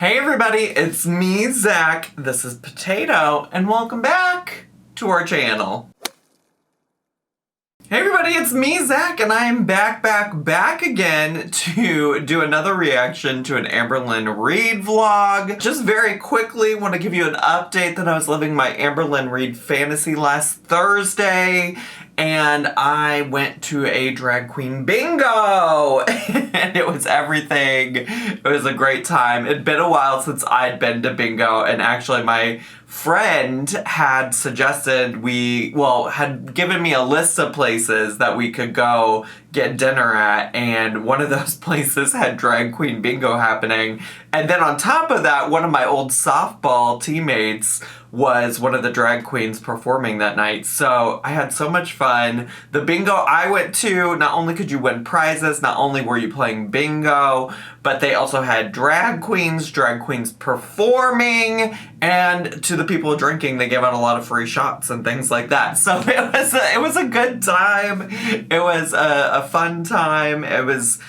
Hey everybody, it's me, Zach. This is Potato, and welcome back to our channel. Hey everybody, it's me, Zach, and I am back again to do another reaction to an Amberlynn Reid vlog. Just very quickly, want to give you an update that I was living my Amberlynn Reid fantasy last Thursday, and I went to a drag queen bingo, and it was everything. It was a great time. It'd been a while since I'd been to bingo, and actually my friend had suggested had given me a list of places that we could go get dinner at, and one of those places had drag queen bingo happening. And then on top of that, one of my old softball teammates was one of the drag queens performing that night. So I had so much fun. The bingo I went to, not only could you win prizes, not only were you playing bingo, but they also had drag queens performing, and to the people drinking, they gave out a lot of free shots and things like that. So it was a good time. It was a fun time. It was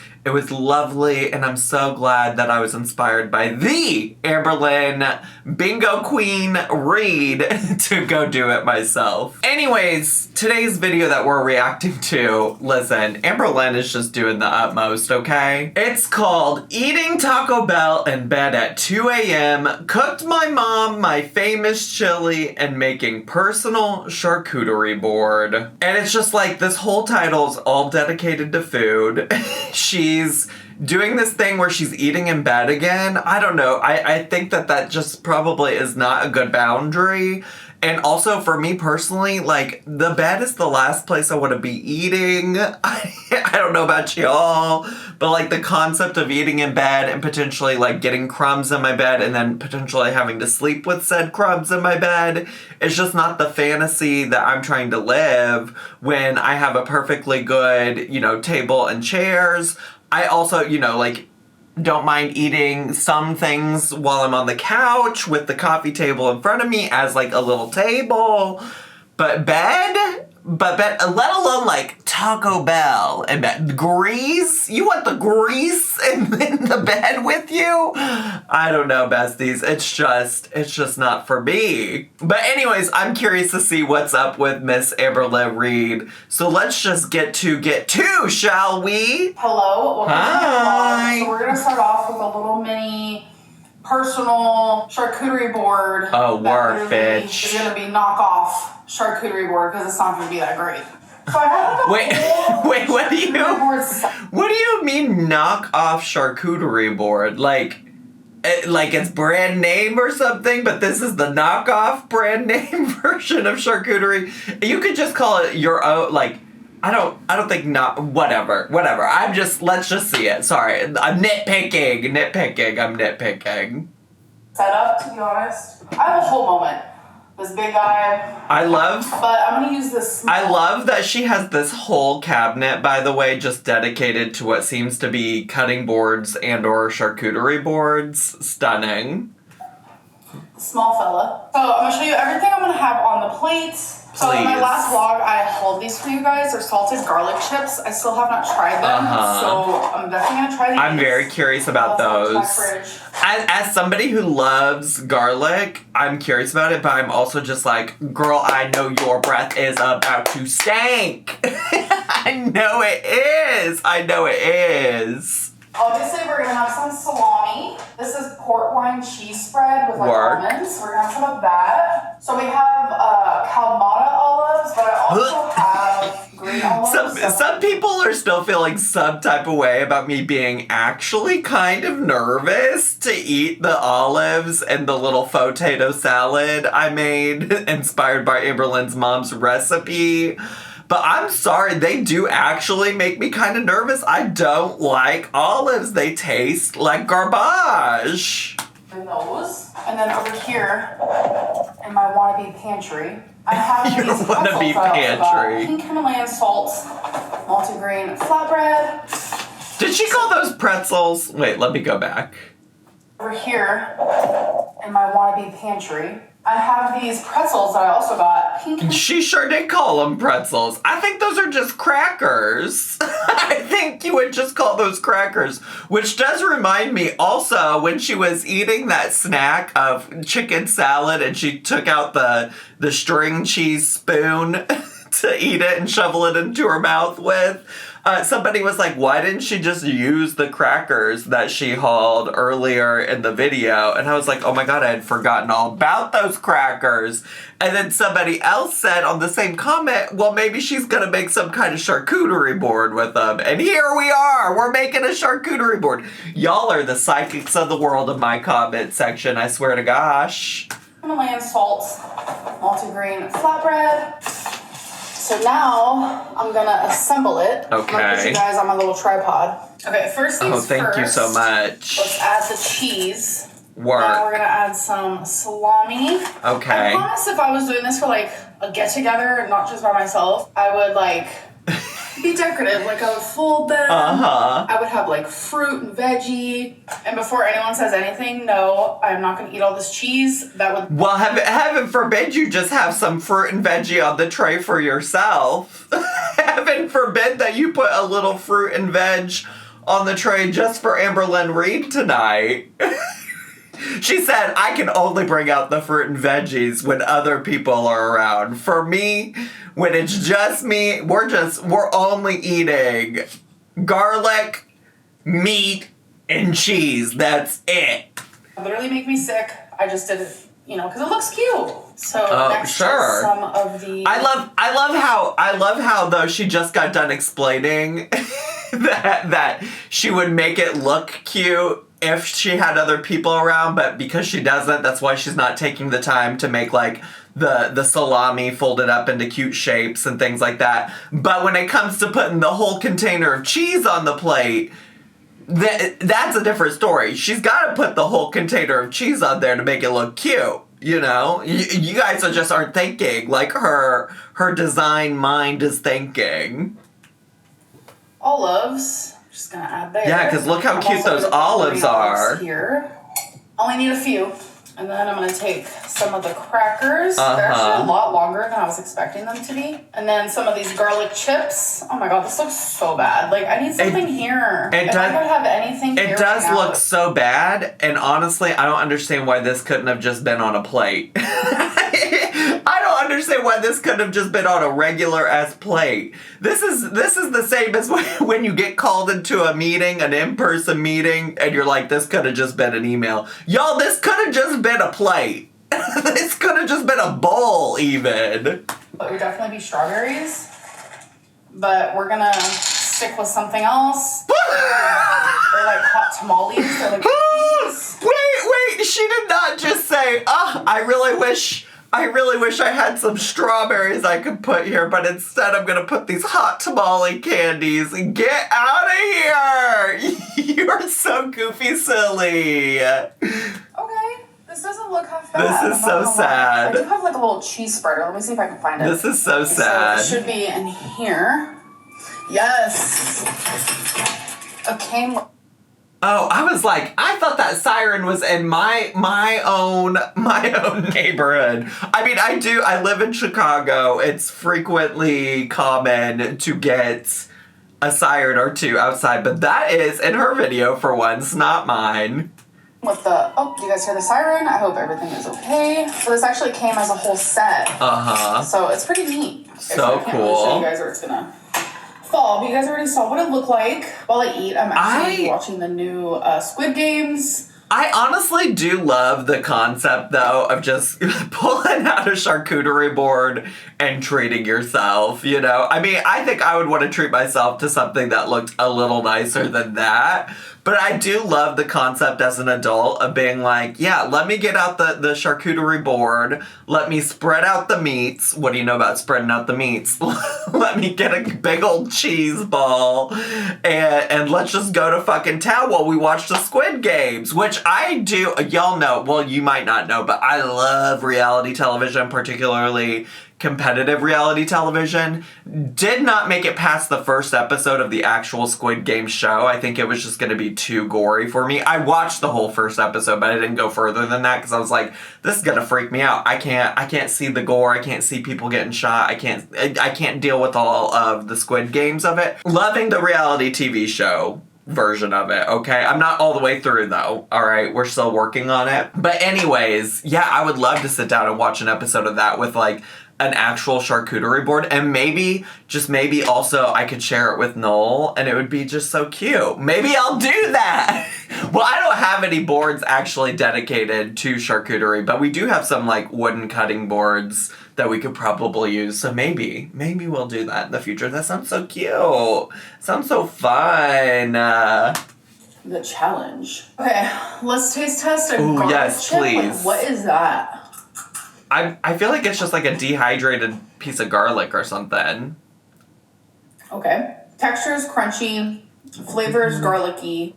lovely, and I'm so glad that I was inspired by the Amberlynn Bingo Queen Reid to go do it myself. Anyways, today's video that we're reacting to, listen, Amberlynn is just doing the utmost, okay? It's called Eating Taco Bell in Bed at 2 a.m., Cooked My Mom My Famous Chili, and Making Personal Charcuterie Board. And it's just like, this whole title's all dedicated to food. She's doing this thing where she's eating in bed again. I don't know. I think that just probably is not a good boundary. And also for me personally, like, the bed is the last place I want to be eating. I don't know about y'all, but like the concept of eating in bed and potentially like getting crumbs in my bed and then potentially having to sleep with said crumbs in my bed is just not the fantasy that I'm trying to live when I have a perfectly good, table and chairs. I also, don't mind eating some things while I'm on the couch with the coffee table in front of me as like a little table. But bed, let alone like Taco Bell and bed. Grease? You want the grease in the bed with you? I don't know, besties. It's just not for me. But anyways, I'm curious to see what's up with Miss Amberlynn Reid. So let's just get to, shall we? Hello. Hi. So we're gonna start off with a little mini personal charcuterie board. Oh, work, bitch. It's gonna be knockoff charcuterie board because it's not gonna be that great. So I have wait, what do you mean knock off charcuterie board? Like it's brand name or something, but this is the knockoff brand name version of charcuterie. You could just call it your own, like, I don't think not, whatever. Let's just see it. Sorry, I'm nitpicking. I'm nitpicking. Setup, to be honest. I have a whole moment. This big guy. But I'm gonna use this small. I love that she has this whole cabinet, by the way, just dedicated to what seems to be cutting boards and or charcuterie boards. Stunning. Small fella. So I'm gonna show you everything I'm gonna have on the plate. So in my last vlog, I hauled these for you guys. They're salted garlic chips. I still have not tried them, so I'm definitely gonna try these. I'm very curious about those. As somebody who loves garlic, I'm curious about it, but I'm also just like, girl, I know your breath is about to stink. I know it is. Obviously, we're gonna have some salami. This is port wine cheese spread with almonds. We're gonna have some of that. So we have Kalamata olives, but I also have green olives. Some people are still feeling some type of way about me being actually kind of nervous to eat the olives and the little potato salad I made, inspired by Amberlynn's mom's recipe. But I'm sorry, they do actually make me kind of nervous. I don't like olives. They taste like garbage. Those. And then over here, in my wannabe pantry, I have Your these wannabe pantry. Pink Himalayan salt, multigrain flatbread. Did she call those pretzels? Wait, let me go back. Over here, in my wannabe pantry, I have these pretzels that I also got. pink. She sure did call them pretzels. I think those are just crackers. I think you would just call those crackers. Which does remind me also when she was eating that snack of chicken salad and she took out the string cheese spoon to eat it and shovel it into her mouth with. Somebody was like, why didn't she just use the crackers that she hauled earlier in the video? And I was like, oh my God, I had forgotten all about those crackers. And then somebody else said on the same comment, well, maybe she's going to make some kind of charcuterie board with them. And here we are. We're making a charcuterie board. Y'all are the psychics of the world in my comment section, I swear to gosh. Himalayan salt, multigrain flatbread. So now I'm gonna assemble it. Okay. I'm gonna put you guys on my little tripod. Okay, first things first. Oh, thank you so much. Let's add the cheese. Work. Now we're gonna add some salami. Okay. I promise if I was doing this for like a get together, not just by myself, I would like be decorative. Like I would fold them. I would have like fruit and veggie. And before anyone says anything, no, I'm not gonna eat all this cheese. That would. Well, heaven forbid you just have some fruit and veggie on the tray for yourself. Heaven forbid that you put a little fruit and veg on the tray just for Amberlynn Reed tonight. She said, I can only bring out the fruit and veggies when other people are around. For me, when it's just me, we're only eating garlic, meat, and cheese. That's it. It literally make me sick. I just did it, because it looks cute. So next sure. is some of the. I love how though she just got done explaining that she would make it look cute if she had other people around, but because she doesn't, that's why she's not taking the time to make like the salami folded up into cute shapes and things like that. But when it comes to putting the whole container of cheese on the plate, that's a different story. She's got to put the whole container of cheese on there to make it look cute. You guys just aren't thinking like her design mind is thinking. Olives. Just gonna add there. Yeah, because look how cute those olives are. Here. Only need a few. And then I'm gonna take some of the crackers. They're actually a lot longer than I was expecting them to be. And then some of these garlic chips. Oh my God, this looks so bad. Like, I need something here. If I could have anything here. It does look so bad, and honestly, I don't understand why this couldn't have just been on a plate. I don't understand why this couldn't have just been on a regular ass plate. This is the same as when you get called into a meeting, an in-person meeting, and you're like, this could have just been an email. Y'all, this could have just been a plate. This could have just been a bowl, even. It would definitely be strawberries, but we're gonna stick with something else. They're like hot tamales. They're like cookies. Wait, she did not just say, I really wish I had some strawberries I could put here, but instead I'm gonna put these hot tamale candies. Get out of here! You're so goofy silly. Okay, this doesn't look half bad. This is so sad. I do have like a little cheese spreader. Let me see if I can find it. This is so sad. So it should be in here. Yes. Okay. Oh, I was like, I thought that siren was in my own neighborhood. I mean, I live in Chicago. It's frequently common to get a siren or two outside, but that is in her video for once, not mine. With do you guys hear the siren? I hope everything is okay. So this actually came as a whole set. So it's pretty neat. So I can't cool. Really show you guys where it's gonna fall. But you guys already saw what it looked like. While I eat, I'm actually watching the new Squid Games. I honestly do love the concept, though, of just pulling out a charcuterie board and treating yourself, I mean, I think I would want to treat myself to something that looked a little nicer than that. But I do love the concept as an adult of being like, yeah, let me get out the charcuterie board. Let me spread out the meats. What do you know about spreading out the meats? Let me get a big old cheese ball. And let's just go to fucking town while we watch the Squid Games. Which I do, y'all know, well, you might not know, but I love reality television, particularly competitive reality television. Did not make it past the first episode of the actual Squid Game show. I think it was just going to be too gory for me. I watched the whole first episode, but I didn't go further than that because I was like, this is going to freak me out. I can't see the gore. I can't see people getting shot. I can't deal with all of the Squid Games of it. Loving the reality TV show version of it, okay? I'm not all the way through, though, all right? We're still working on it. But anyways, yeah, I would love to sit down and watch an episode of that with, like, an actual charcuterie board, and maybe, just maybe also I could share it with Noel, and it would be just so cute. Maybe I'll do that! Well, I don't have any boards actually dedicated to charcuterie, but we do have some, like, wooden cutting boards that we could probably use, so maybe we'll do that in the future. That sounds so cute! Sounds so fun! The challenge. Okay, let's taste test a garlic yes, chip. please. Like, what is that? I feel like it's just like a dehydrated piece of garlic or something. Okay. Texture is crunchy. Flavor is garlicky.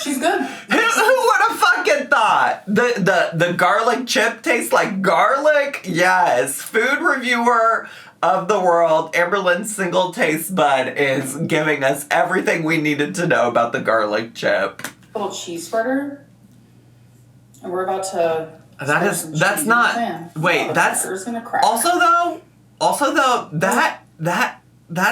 She's good. Who would have fucking thought? The garlic chip tastes like garlic? Yes. Food reviewer of the world, Amberlynn's single taste bud is giving us everything we needed to know about the garlic chip. Little cheese spreader. And we're about to... That's not... Wait, that's... Gonna crack. Also though, that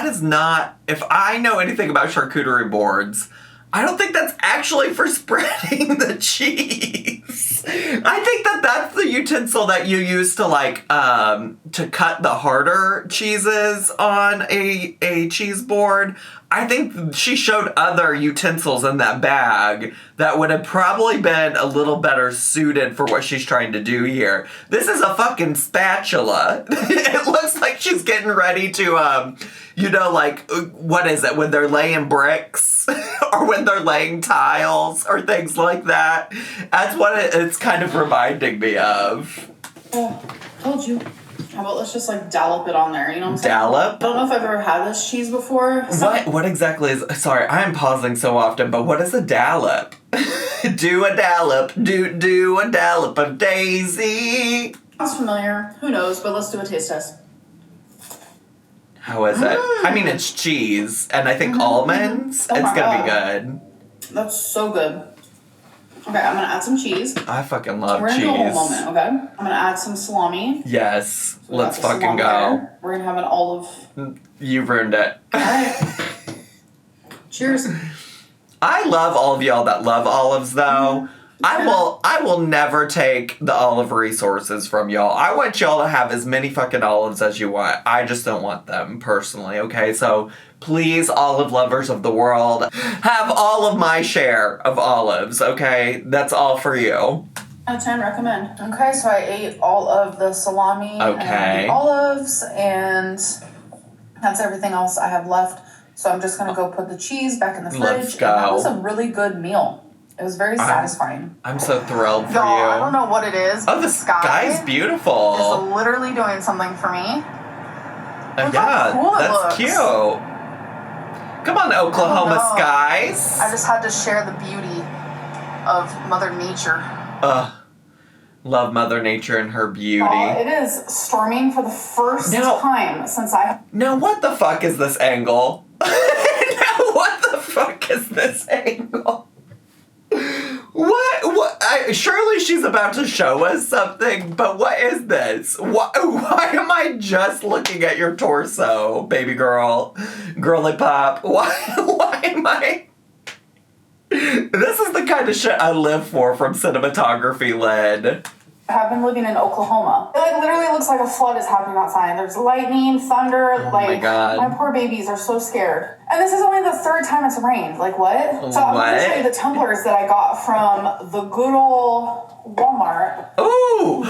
is not... If I know anything about charcuterie boards, I don't think that's actually for spreading the cheese. I think that's the utensil that you use to, like, to cut the harder cheeses on a cheese board. I think she showed other utensils in that bag that would have probably been a little better suited for what she's trying to do here. This is a fucking spatula. It looks like she's getting ready to, like, what is it, when they're laying bricks? Or when they're laying tiles or things like that. That's what it's kind of reminding me of. Oh, told you. How about let's just, like, dollop it on there, you know what I'm saying? Dollop? I don't know if I've ever had this cheese before. What exactly is... Sorry, I am pausing so often, but what is a dollop? Do a dollop. Do a dollop of Daisy. Sounds familiar. Who knows, but let's do a taste test. How is it? I mean, it's cheese, and I think almonds. Oh it's gonna God. be good. That's so good. Okay, I'm gonna add some cheese. I fucking love We're cheese. gonna do a whole moment, okay? I'm gonna add some salami. Yes, So let's that's the fucking salami go. there. We're gonna have an olive. You've ruined it. Alright. Cheers. I love all of y'all that love olives, though. I will never take the olive resources from y'all. I want y'all to have as many fucking olives as you want. I just don't want them, personally, okay? So, please, olive lovers of the world, have all of my share of olives, okay? That's all for you. Out of 10, recommend. Okay, so I ate all of the salami and the olives, and that's everything else I have left. So I'm just gonna go put the cheese back in the fridge. Let's go. And that was a really good meal. It was very satisfying. I'm so thrilled for Y'all, you. I don't know what it is. Oh, the sky's beautiful. It's literally doing something for me. Look yeah, how cool it that's looks. cute. Come on, Oklahoma skies. I just had to share the beauty of Mother Nature. Love Mother Nature and her beauty. It is storming for the first time since Now, what the fuck is this angle? Now, what the fuck is this angle? What? Surely she's about to show us something, but what is this? Why am I just looking at your torso, baby girl? Girly pop. Why am I... This is the kind of shit I live for from cinematography, Lynn. I have been living in Oklahoma. It literally looks like a flood is happening outside. There's lightning, thunder. Oh my God. My poor babies are so scared. And this is only the third time it's rained. Like, what? So I'm going to show you the tumblers that I got from the good old Walmart. Ooh!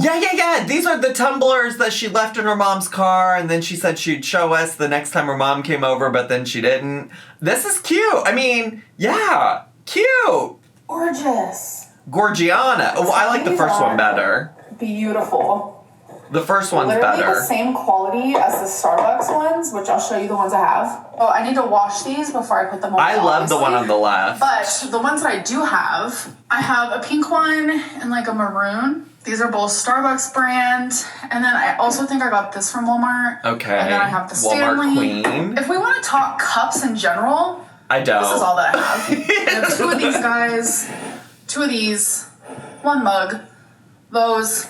Yeah. These are the tumblers that she left in her mom's car, and then she said she'd show us the next time her mom came over, but then she didn't. This is cute. I mean, yeah, cute. Gorgeous. Gorgiana. Oh, I like the first one better. Beautiful. The first one's literally better. the same quality as the Starbucks ones, which I'll show you the ones I have. Oh, I need to wash these before I put them on. I love the one on the left. But the ones that I do have, I have a pink one and like a maroon. These are both Starbucks brand. And then I also think I got this from Walmart. Okay. And then I have the Walmart Stanley. Queen. If we want to talk cups in general, I don't. this is all that I have. I have 2 of these guys, 2 of these, 1 mug, those,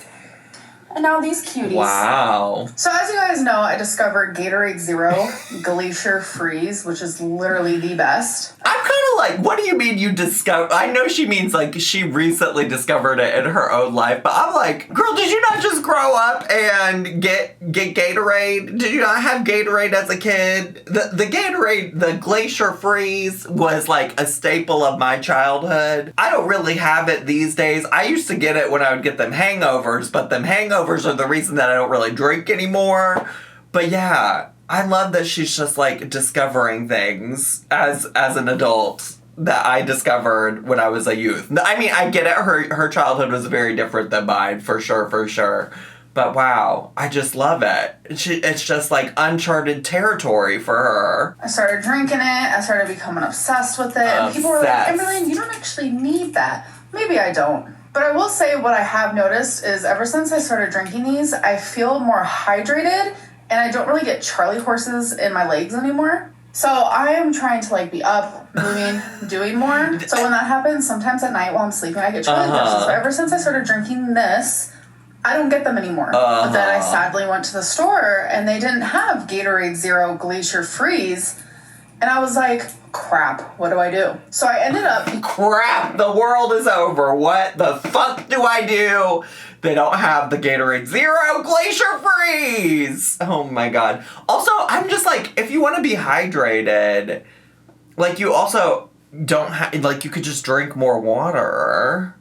and now these cuties. Wow. So as you guys know, I discovered Gatorade Zero Glacier Freeze, which is literally the best. I'm kind of like, what do you mean you discovered? I know she means like she recently discovered it in her own life, but I'm like, girl, did you not just grow up and get Gatorade? Did you not have Gatorade as a kid? The Gatorade, the Glacier Freeze was like a staple of my childhood. I don't really have it these days. I used to get it when I would get them hangovers, but them hangovers are the reason that I don't really drink anymore. But yeah, I love that she's just like discovering things as an adult that I discovered when I was a youth. I mean, I get it. Her childhood was very different than mine, for sure. But wow, I just love it. It's just like uncharted territory for her. I started drinking it. I started becoming obsessed with it. And people were like, Amberlynn, you don't actually need that. Maybe I don't. But I will say what I have noticed is ever since I started drinking these, I feel more hydrated and I don't really get Charlie horses in my legs anymore. So I am trying to like be up, moving, doing more. So when that happens, sometimes at night while I'm sleeping, I get Charlie horses. But ever since I started drinking this, I don't get them anymore. But then I sadly went to the store and they didn't have Gatorade Zero Glacier Freeze. And I was like, crap, what do I do? So I ended up... Crap, the world is over. What the fuck do I do? They don't have the Gatorade Zero Glacier Freeze. Oh my god. Also, I'm just like, if you want to be hydrated, like you also don't have, like you could just drink more water.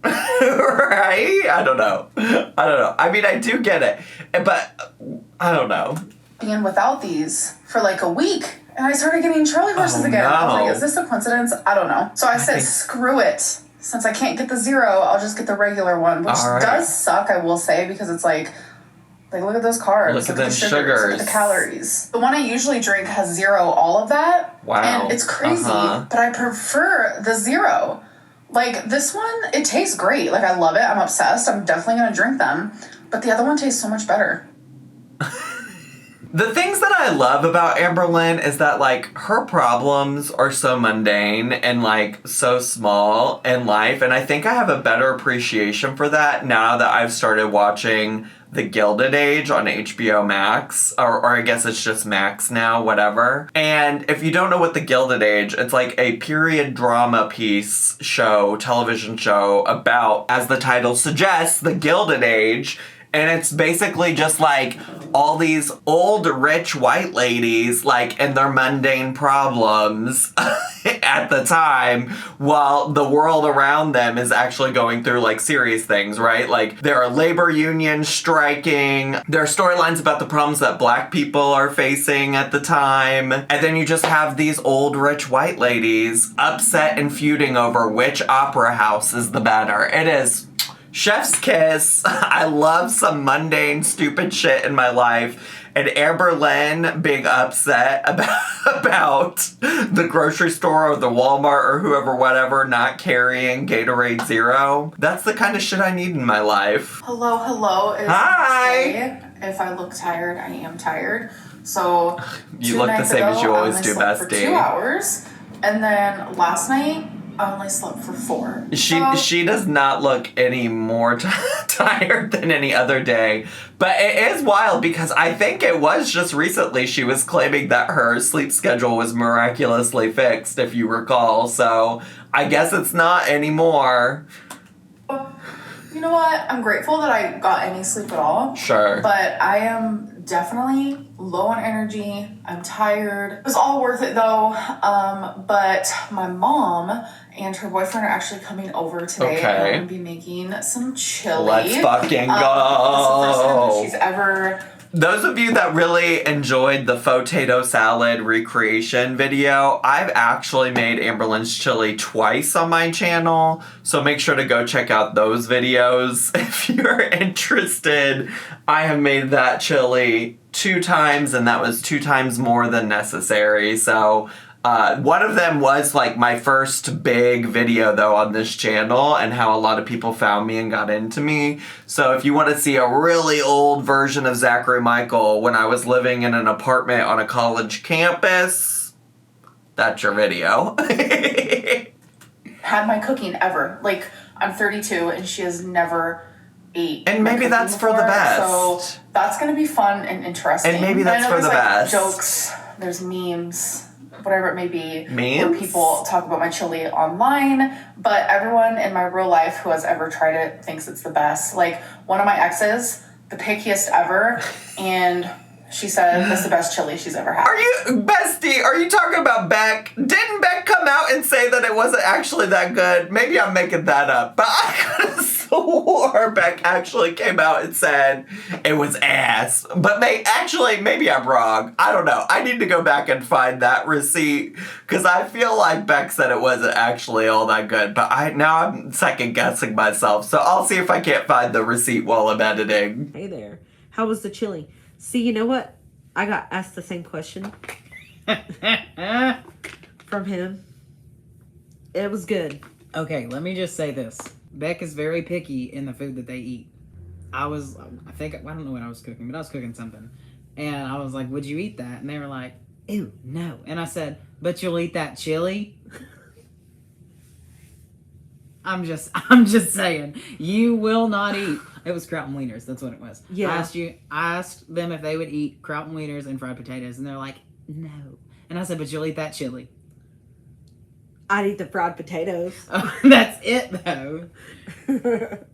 Right? I don't know. I mean, I do get it, but I don't know. Being without these for like a week, and I started getting Charlie horses again. No. I was like, is this a coincidence? I don't know. So I said, screw it. Since I can't get the zero, I'll just get the regular one, which does suck, I will say, because it's like look at those carbs. Look at the them sugars. Look at the calories. The one I usually drink has zero all of that. Wow. And it's crazy, but I prefer the zero. Like, this one, it tastes great. Like, I love it. I'm obsessed. I'm definitely going to drink them. But the other one tastes so much better. The things that I love about Amberlynn is that, like, her problems are so mundane and, like, so small in life. And I think I have a better appreciation for that now that I've started watching The Gilded Age on HBO Max. Or I guess it's just Max now, whatever. And if you don't know what The Gilded Age, it's like a period drama piece show, television show about, as the title suggests, The Gilded Age. And it's basically just, like, all these old, rich white ladies, like, and their mundane problems at the time, while the world around them is actually going through, like, serious things, right? Like, there are labor unions striking. There are storylines about the problems that black people are facing at the time. And then you just have these old, rich white ladies upset and feuding over which opera house is the better. It is... chef's kiss. I love some mundane, stupid shit in my life. And Amberlynn being upset about the grocery store or the Walmart or whoever, whatever, not carrying Gatorade Zero. That's the kind of shit I need in my life. Hello. Hi. If I look tired, I am tired. So you look the same as you always do, bestie. For 2 hours. And then last night, I only slept for 4. She does not look any more tired than any other day. But it is wild because I think it was just recently she was claiming that her sleep schedule was miraculously fixed, if you recall. So I guess it's not anymore. You know what? I'm grateful that I got any sleep at all. Sure. But I am definitely low on energy. I'm tired. It was all worth it though. But my mom and her boyfriend are actually coming over today. Okay. And I'm going to be making some chili. Let's fucking go. This is the first time that she's ever Those of you that really enjoyed the potato salad recreation video, I've actually made Amberlynn's chili twice on my channel, so make sure to go check out those videos if you're interested. I have made that chili 2 times, and that was 2 times more than necessary, so one of them was like my first big video though on this channel and how a lot of people found me and got into me. So if you want to see a really old version of Zachary Michael when I was living in an apartment on a college campus, that's your video. Had my cooking ever. Like, I'm 32 and she has never ate. And maybe that's before, for the best. So that's going to be fun and interesting. And maybe that's for the best. Jokes, there's memes, whatever it may be, memes? where people talk about my chili online, but everyone in my real life who has ever tried it thinks it's the best. Like, one of my exes, the pickiest ever, and she said that's the best chili she's ever had. Are you, bestie, are you talking about Beck? Didn't Beck come out and say that it wasn't actually that good? Maybe I'm making that up, but I could have swore Beck actually came out and said it was ass. But maybe I'm wrong. I don't know. I need to go back and find that receipt, because I feel like Beck said it wasn't actually all that good, but now I'm second guessing myself, so I'll see if I can't find the receipt while I'm editing. Hey there. How was the chili? See, you know what? I got asked the same question from him. It was good. Okay, let me just say this. Beck is very picky in the food that they eat. I don't know what I was cooking, but I was cooking something. And I was like, would you eat that? And they were like, ew, no. And I said, but you'll eat that chili? I'm just saying, you will not eat. It was kraut and wieners. That's what it was. Yeah. I asked them if they would eat kraut and wieners and fried potatoes, and they're like, no. And I said, but you'll eat that chili. I'd eat the fried potatoes. Oh, that's it, though.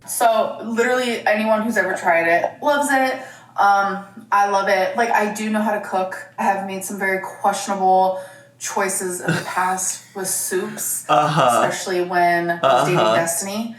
So, literally, anyone who's ever tried it loves it. I love it. Like, I do know how to cook. I have made some very questionable choices in the past with soups, especially when I was dating Destiny.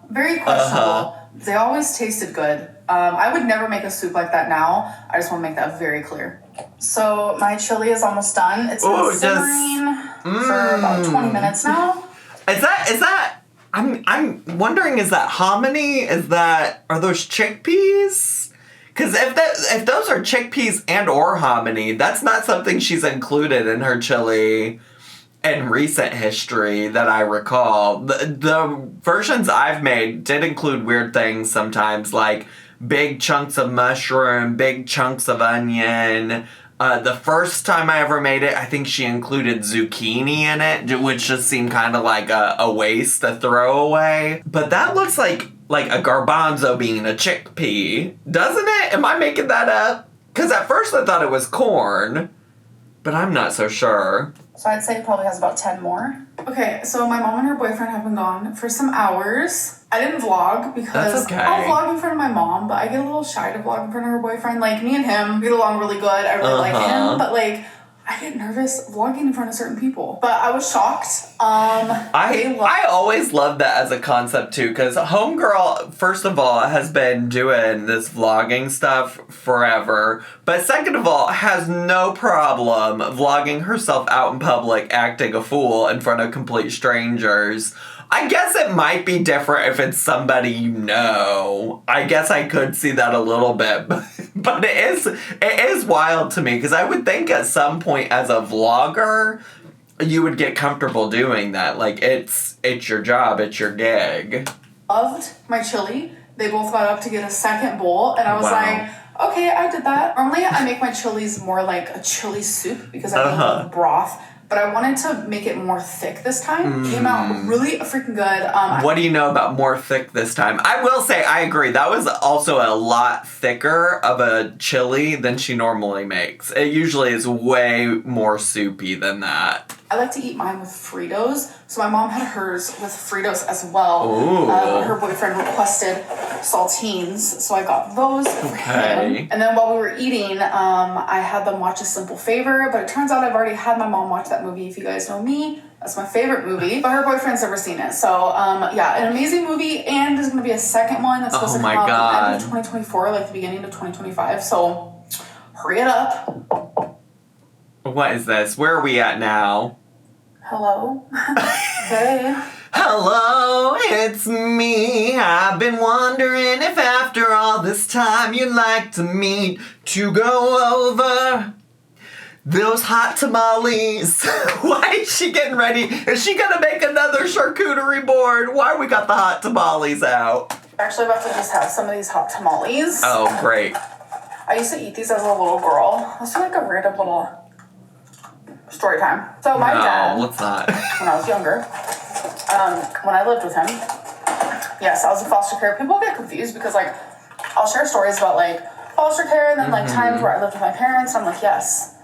Very questionable. They always tasted good. I would never make a soup like that now. I just want to make that very clear. So my chili is almost done. It's been simmering for about 20 minutes now. Is that? I'm wondering. Is that hominy? Are those chickpeas? Because if those are chickpeas and or hominy, that's not something she's included in her chili in recent history that I recall. The versions I've made did include weird things sometimes, like big chunks of mushroom, big chunks of onion. The first time I ever made it, I think she included zucchini in it, which just seemed kind of like a waste, a throwaway. But that looks like a garbanzo bean, a chickpea, doesn't it? Am I making that up? Because at first I thought it was corn, but I'm not so sure. So I'd say it probably has about 10 more. Okay, so my mom and her boyfriend have been gone for some hours. I didn't vlog because I'll vlog in front of my mom, but I get a little shy to vlog in front of her boyfriend. Like, me and him get along really good. I really like him, but like, I get nervous vlogging in front of certain people. But I was shocked. I always loved that as a concept too, because Homegirl, first of all, has been doing this vlogging stuff forever, but second of all, has no problem vlogging herself out in public acting a fool in front of complete strangers. I guess it might be different if it's somebody you know. I guess I could see that a little bit, but it is wild to me, because I would think at some point as a vlogger, you would get comfortable doing that. Like, it's your job, it's your gig. Loved my chili. They both got up to get a second bowl, and I was like, okay, I did that. Normally, I make my chilies more like a chili soup because I make broth. But I wanted to make it more thick this time. Came out really freaking good. What do you know about more thick this time? I will say, I agree. That was also a lot thicker of a chili than she normally makes. It usually is way more soupy than that. I like to eat mine with Fritos. So my mom had hers with Fritos as well. Ooh. Her boyfriend requested saltines, so I got those for Okay. him. And then while we were eating, I had them watch A Simple Favor, but it turns out I've already had my mom watch that movie. If you guys know me, that's my favorite movie, but her boyfriend's never seen it. So, yeah, an amazing movie, and there's going to be a second one that's supposed to come out at the end of 2024, like the beginning of 2025, so hurry it up. What is this? Where are we at now? Hello? Hey. Hello, it's me. I've been wondering if after all this time you'd like to meet to go over those hot tamales. Why is she getting ready? Is she gonna make another charcuterie board? Why we got the hot tamales out? Actually, I'm about to just have some of these hot tamales. Oh, great. I used to eat these as a little girl. This is like a random little story time. So my dad, No, let's not. when I was younger, when I lived with him, yes, I was in foster care. People get confused because, like, I'll share stories about, like, foster care and then, like, times where I lived with my parents. And I'm like, yes,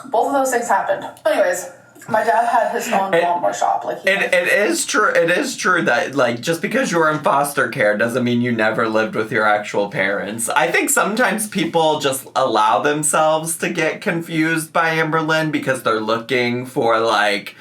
both of those things happened. Anyways, my dad had his own lawnmower shop. Like, It is true. It is true that, like, just because you were in foster care doesn't mean you never lived with your actual parents. I think sometimes people just allow themselves to get confused by Amberlynn because they're looking for, like,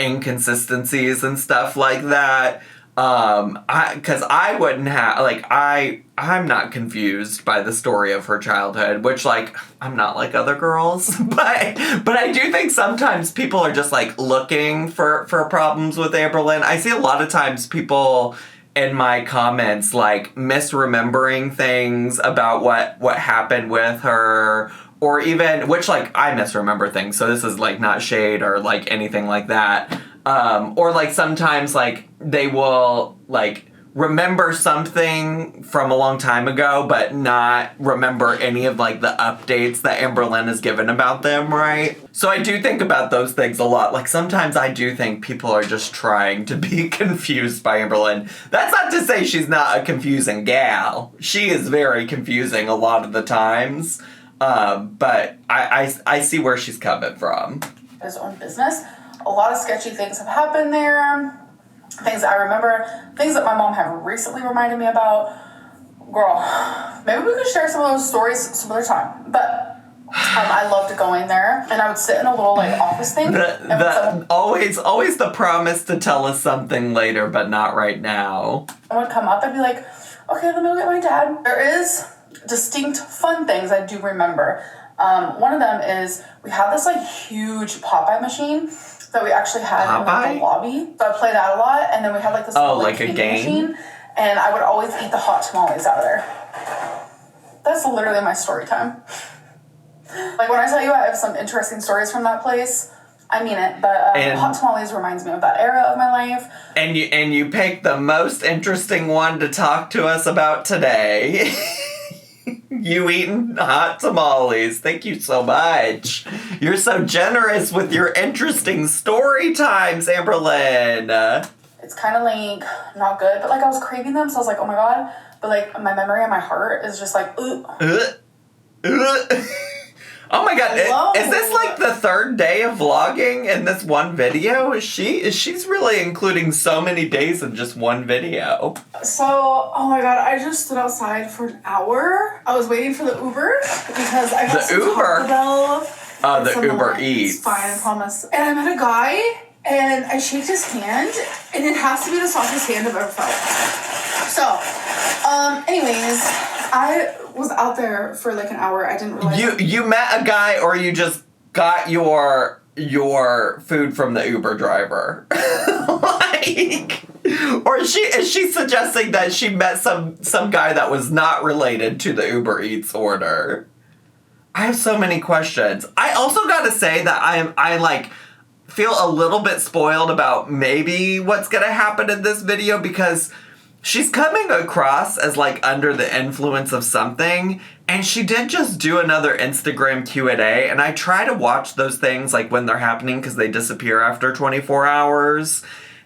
inconsistencies and stuff like that. Because I wouldn't have, like, I'm not confused by the story of her childhood, which, like, I'm not like other girls, but I do think sometimes people are just, like, looking for problems with Amberlynn. I see a lot of times people in my comments, like, misremembering things about what happened with her, or even, which, like, I misremember things, so this is, like, not shade or, like, anything like that. Or, like, sometimes, like, they will, like, remember something from a long time ago, but not remember any of, like, the updates that Amberlynn has given about them, right? So I do think about those things a lot. Like, sometimes I do think people are just trying to be confused by Amberlynn. That's not to say she's not a confusing gal. She is very confusing a lot of the times. But I see where she's coming from. his own business. A lot of sketchy things have happened there. Things that I remember. Things that my mom had recently reminded me about. Girl, maybe we could share some of those stories some other time. But I loved going there, and I would sit in a little, like, office thing. Always the promise to tell us something later, but not right now. I would come up and be like, okay, let me go get my dad. There is distinct fun things I do remember. One of them is we had this, like, huge Popeye machine that we actually had in, like, the lobby. So I played that a lot, and then we had, like, this little, like, a game machine, and I would always eat the hot tamales out of there. That's literally my story time. Like, when I tell you I have some interesting stories from that place, I mean it, but hot tamales reminds me of that era of my life. And you picked the most interesting one to talk to us about today. You eating hot tamales. Thank you so much. You're so generous with your interesting story times, Amberlynn. It's kind of, like, not good, but, like, I was craving them, so I was like, oh my god. But, like, my memory and my heart is just like, ooh. Oh my god, is this, like, the third day of vlogging in this one video? She's really including so many days in just one video. So, oh my god, I just stood outside for an hour. I was waiting for the Uber because I got some Taco Bell. Oh, the Uber Eats. It's fine, I promise. And I met a guy, and I shaked his hand, and it has to be the softest hand I've ever felt. So, anyways, I was out there for like an hour. I didn't realize. You met a guy, or you just got your food from the Uber driver? Like, or is she suggesting that she met some guy that was not related to the Uber Eats order? I have so many questions. I also gotta say that I like feel a little bit spoiled about maybe what's gonna happen in this video, because she's coming across as, like, under the influence of something, and she did just do another Instagram Q&A, and I try to watch those things, like, when they're happening, because they disappear after 24 hours,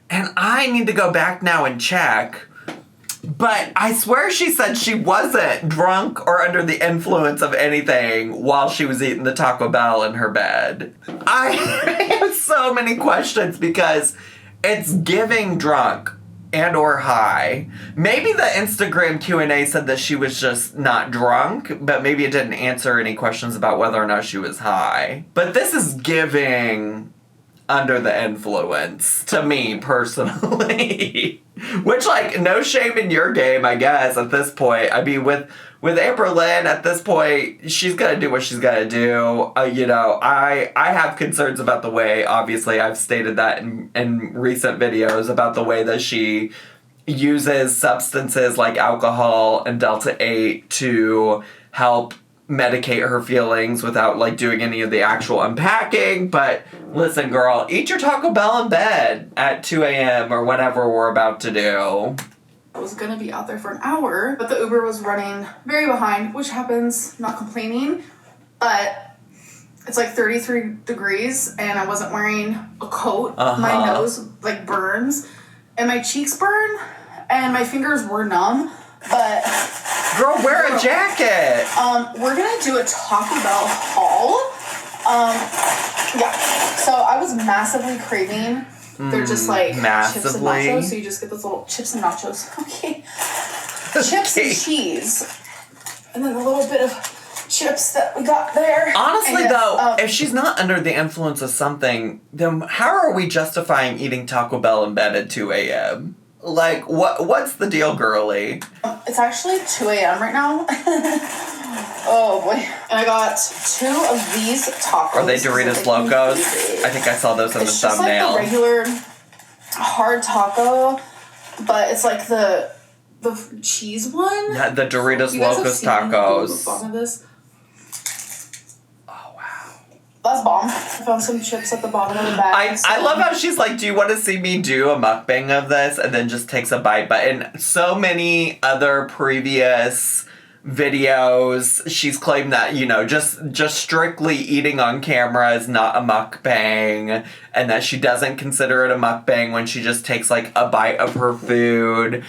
and I need to go back now and check, but I swear she said she wasn't drunk or under the influence of anything while she was eating the Taco Bell in her bed. I have so many questions, because it's giving drunk. and or high. Maybe the Instagram Q&A said that she was just not drunk, but maybe it didn't answer any questions about whether or not she was high. But this is giving under the influence to me personally. Which, like, no shame in your game, I guess, at this point. I mean, with Amberlynn, at this point, she's gonna do what she's gonna do. You know, I have concerns about the way, obviously, I've stated that in recent videos, about the way that she uses substances like alcohol and Delta-8 to help medicate her feelings without, like, doing any of the actual unpacking. But listen, girl, eat your Taco Bell in bed at 2 a.m. or whatever we're about to do. I was gonna be out there for an hour, but the Uber was running very behind, which happens, not complaining, but it's like 33 degrees and I wasn't wearing a coat. My nose like burns and my cheeks burn and my fingers were numb, but girl, wear a jacket. We're gonna do a Taco Bell haul. Yeah, so I was massively craving. They're just like chips and nachos, so you just get those little chips and nachos. Okay. Chips and cheese. And then a little bit of chips that we got there. Honestly, though, if she's not under the influence of something, then how are we justifying eating Taco Bell in bed at 2 a.m.? Like, what's the deal, girly? It's actually 2 a.m. right now. Oh, boy. And I got 2 of these tacos. Are they Doritos Locos? I think I saw those in the thumbnail. It's just like the regular hard taco, but it's like the cheese one. Yeah, the Doritos Locos tacos. The bottom of this. Oh, wow. That's bomb. I found some chips at the bottom of the bag. I love how she's like, do you want to see me do a mukbang of this? And then just takes a bite. But in so many other previous videos, she's claimed that, you know, just strictly eating on camera is not a mukbang, and that she doesn't consider it a mukbang when she just takes like a bite of her food.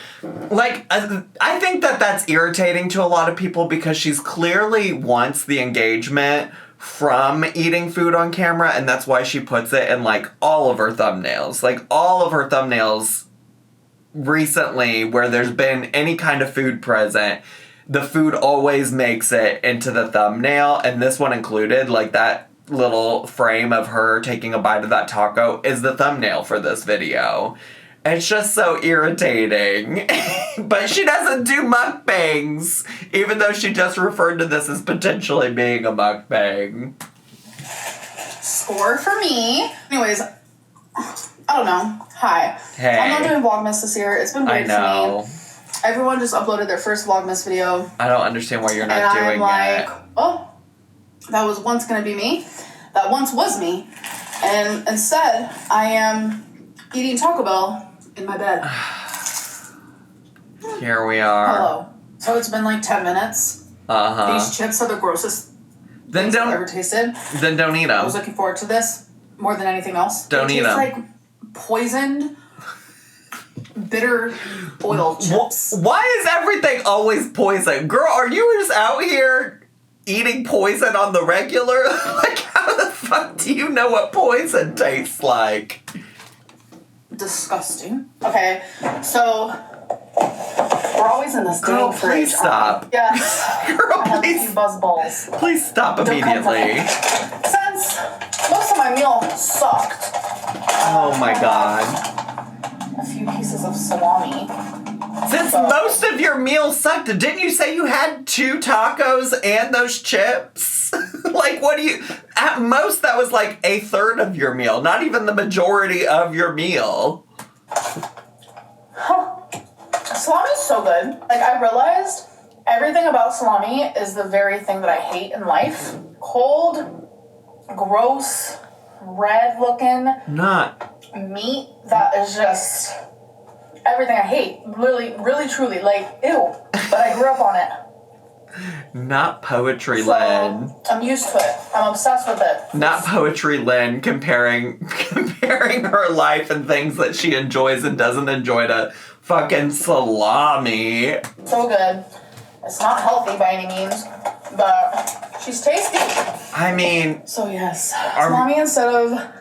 Like, I think that that's irritating to a lot of people because she's clearly wants the engagement from eating food on camera, and that's why she puts it in like all of her thumbnails. Like all of her thumbnails recently where there's been any kind of food present, the food always makes it into the thumbnail, and this one included. Like, that little frame of her taking a bite of that taco is the thumbnail for this video. It's just so irritating. But she doesn't do mukbangs, even though she just referred to this as potentially being a mukbang. Score for me. Anyways, I don't know. Hi. Hey. I'm not doing Vlogmas this year. It's been great for me. Everyone just uploaded their first Vlogmas video. I don't understand why you're not doing it. And I'm like, oh, that was once going to be me. That once was me. And instead, I am eating Taco Bell in my bed. Here we are. Hello. So it's been like 10 minutes. These chips are the grossest things I've ever tasted. Then don't eat them. I was looking forward to this more than anything else. Don't eat them. Like poisoned, bitter oil chips. Why is everything always poison? Girl, are you just out here eating poison on the regular? Like, how the fuck do you know what poison tastes like? Disgusting. Okay, so we're always in this Girl, dang please fridge. stop. Yes. Girl, I have please. a few buzz balls. Please stop immediately. Since most of my meal sucked. Oh my god. A few pieces of salami. Since most of your meal sucked, didn't you say you had 2 tacos and those chips? Like, what do you... At most, that was like a third of your meal. Not even the majority of your meal. Huh. Salami's so good. Like, I realized everything about salami is the very thing that I hate in life. Cold, gross, red looking meat that is just everything I hate. Really, truly. Like, ew. But I grew up on it. Not Poetry Lynn. I'm used to it. I'm obsessed with it. Not Poetry Lynn comparing her life and things that she enjoys and doesn't enjoy to fucking salami. So good. It's not healthy by any means, but she's tasty. I mean... So yes, salami instead of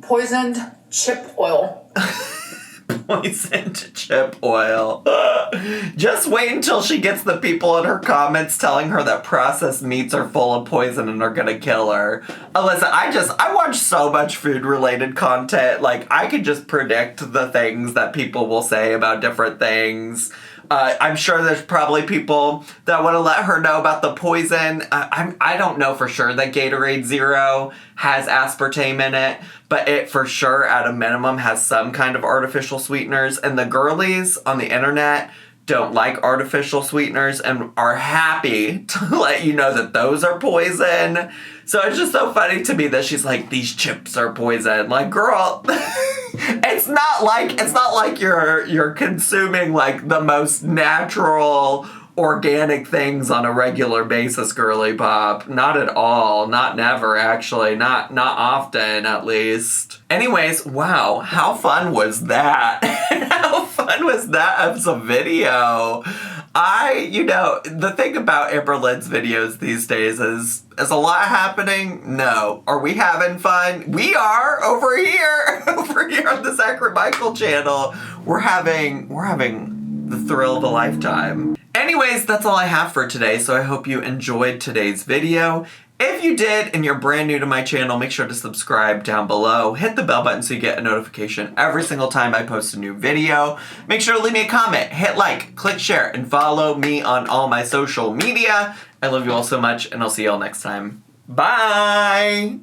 poisoned chip oil. poisoned chip oil. Just wait until she gets the people in her comments telling her that processed meats are full of poison and are gonna kill her. Listen, I watch so much food-related content. Like, I could just predict the things that people will say about different things. I'm sure there's probably people that want to let her know about the poison. I don't know for sure that Gatorade Zero has aspartame in it, but it for sure, at a minimum, has some kind of artificial sweeteners. And the girlies on the internet don't like artificial sweeteners and are happy to let you know that those are poison. So it's just so funny to me that she's like, these chips are poison. Like, girl, it's not like you're consuming like the most natural organic things on a regular basis, girly pop. Not at all. Not never, actually. Not often, at least. Anyways, wow, how fun was that? How fun was that as a video? The thing about Amberlynn's videos these days is a lot happening? No. Are we having fun? We are over here on the Zachary Michael channel. We're having the thrill of a lifetime. Anyways, that's all I have for today, so I hope you enjoyed today's video. If you did and you're brand new to my channel, make sure to subscribe down below. Hit the bell button so you get a notification every single time I post a new video. Make sure to leave me a comment, hit like, click share, and follow me on all my social media. I love you all so much, and I'll see you all next time. Bye!